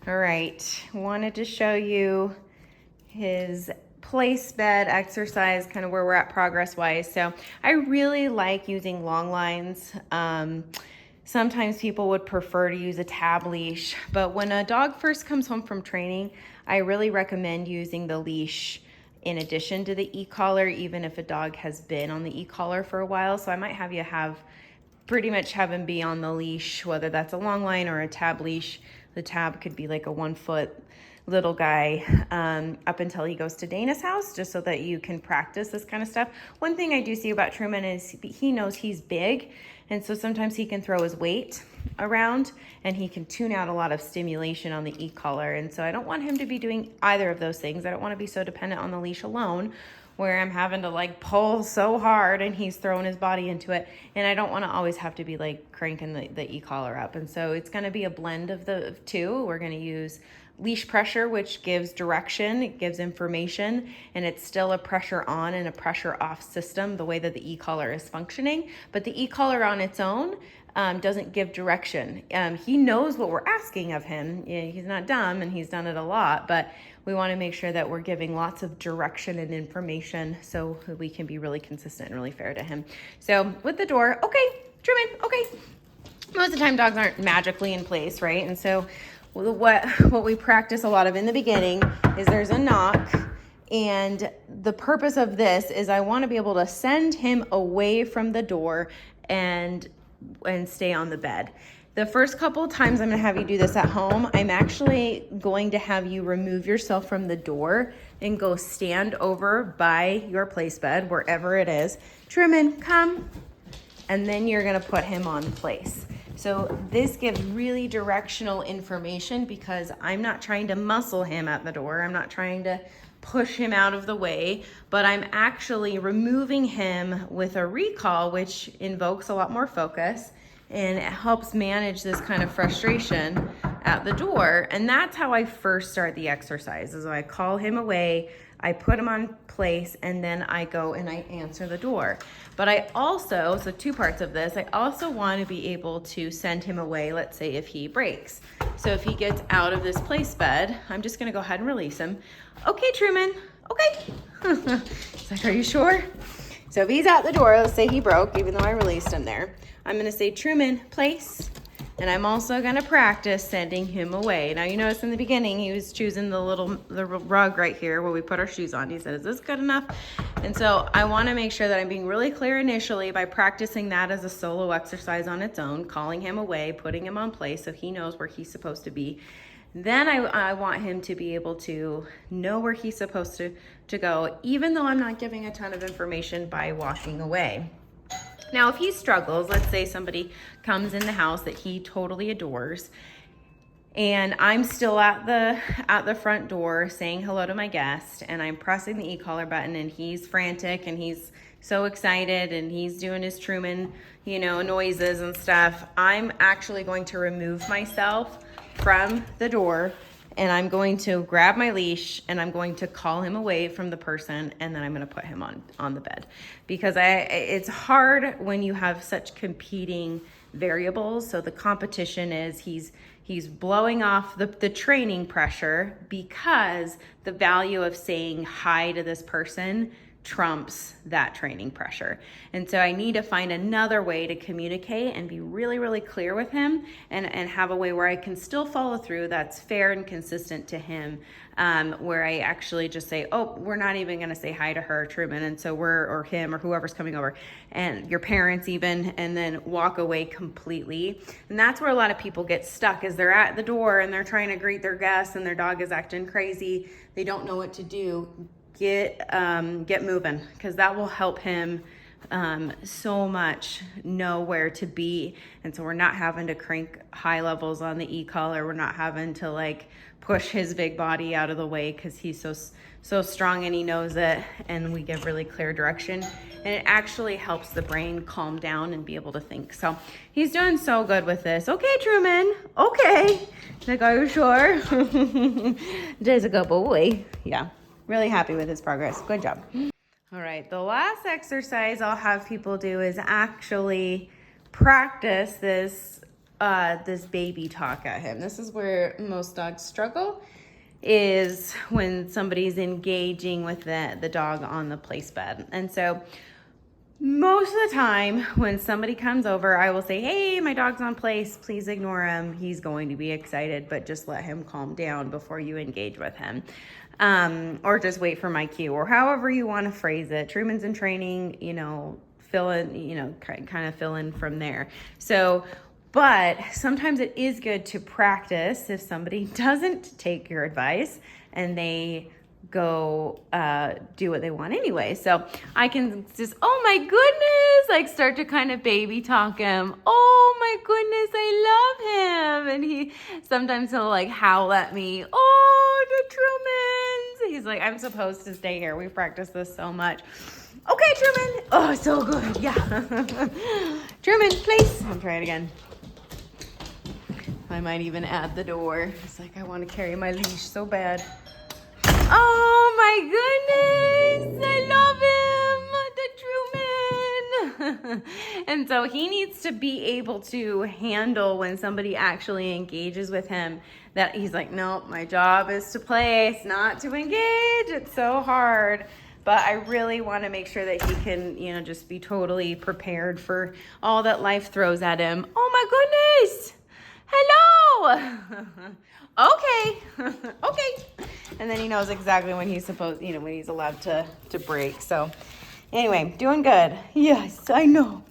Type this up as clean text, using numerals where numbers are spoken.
All right, wanted to show you his place bed exercise, kind of where we're at progress wise. So I really like using long lines. Sometimes people would prefer to use a tab leash, but when a dog first comes home from training, I really recommend using the leash in addition to the e-collar, even if a dog has been on the e-collar for a while. So I might have you pretty much have him be on the leash, whether that's a long line or a tab leash. The tab could be like a 1 foot little guy up until he goes to Dana's house, just so that you can practice this kind of stuff. One thing I do see about Truman is he knows he's big, and so sometimes he can throw his weight around and he can tune out a lot of stimulation on the e-collar. And so I don't want him to be doing either of those things. I don't want to be so dependent on the leash alone where I'm having to like pull so hard and he's throwing his body into it. And I don't want to always have to be like cranking the e-collar up. And so it's going to be a blend of the two. We're going to use leash pressure, which gives direction, it gives information, and it's still a pressure on and a pressure off system, the way that the e-collar is functioning. But the e-collar on its own doesn't give direction. He knows what we're asking of him. He's not dumb, and he's done it a lot, but we want to make sure that we're giving lots of direction and information so we can be really consistent and really fair to him. So with the door, okay, Truman, okay. Most of the time dogs aren't magically in place, right? And so what we practice a lot of in the beginning is there's a knock, and the purpose of this is I want to be able to send him away from the door and stay on the bed. The first couple of times I'm going to have you do this at home, I'm actually going to have you remove yourself from the door and go stand over by your place bed, wherever it is. Truman, come. And then you're going to put him on place. So this gives really directional information because I'm not trying to muscle him at the door. I'm not trying to push him out of the way, but I'm actually removing him with a recall, which invokes a lot more focus and it helps manage this kind of frustration at the door. And that's how I first start the exercise, is I call him away, I put him on place, and then I go and I answer the door. But I also, so two parts of this, I also want to be able to send him away, let's say if he breaks. So if he gets out of this place bed, I'm just going to go ahead and release him. Okay, Truman, okay. It's like, are you sure? So if he's out the door, let's say he broke, even though I released him there, I'm going to say, Truman, place. And I'm also going to practice sending him away. Now, you notice in the beginning, he was choosing the rug right here where we put our shoes on. He said, is this good enough? And so I want to make sure that I'm being really clear initially by practicing that as a solo exercise on its own, calling him away, putting him on place so he knows where he's supposed to be. Then I want him to be able to know where he's supposed to go, even though I'm not giving a ton of information by walking away. Now, if he struggles, let's say somebody comes in the house that he totally adores, and I'm still at the front door saying hello to my guest, and I'm pressing the e-collar button, and he's frantic, and he's so excited, and he's doing his Truman, noises and stuff, I'm actually going to remove myself from the door, and I'm going to grab my leash and I'm going to call him away from the person, and then I'm going to put him on the bed, because it's hard when you have such competing variables. So the competition is he's blowing off the training pressure, because the value of saying hi to this person trumps that training pressure. And so I need to find another way to communicate and be really, really clear with him, and have a way where I can still follow through that's fair and consistent to him, where I actually just say, oh, we're not even going to say hi to her, Truman, and so or him or whoever's coming over, and your parents even, and then walk away completely. And that's where a lot of people get stuck, is they're at the door and they're trying to greet their guests and their dog is acting crazy. They don't know what to do. Get moving, because that will help him so much know where to be. And so we're not having to crank high levels on the e-collar. We're not having to like push his big body out of the way, because he's so strong and he knows it. And we give really clear direction, and it actually helps the brain calm down and be able to think. So he's doing so good with this. Okay, Truman, okay. Like, are you sure? There's a good boy. Yeah. Really happy with his progress. Good job. All right, the last exercise I'll have people do is actually practice this this baby talk at him. This is where most dogs struggle, is when somebody's engaging with the dog on the place bed. And so most of the time when somebody comes over, I will say, hey, my dog's on place, please ignore him. He's going to be excited, but just let him calm down before you engage with him. Or just wait for my cue, or however you want to phrase it. Truman's in training, fill in, kind of fill in from there. So, but sometimes it is good to practice if somebody doesn't take your advice and they go do what they want anyway. So I can just, oh my goodness, like start to kind of baby talk him. Oh my goodness, I love him. And he'll like howl at me. Oh, the Trumans. He's like, I'm supposed to stay here. We practiced this so much. Okay, Truman. Oh, so good. Yeah. Truman, please. I'll try it again. I might even add the door. It's like, I want to carry my leash so bad. Oh my goodness, I love him, the Truman. And so he needs to be able to handle when somebody actually engages with him, that he's like, nope, my job is to place, not to engage. It's so hard. But I really want to make sure that he can, just be totally prepared for all that life throws at him. Oh my goodness. Hello. Okay. Okay. And then he knows exactly when he's supposed, when he's allowed to break. So anyway, doing good. Yes, I know.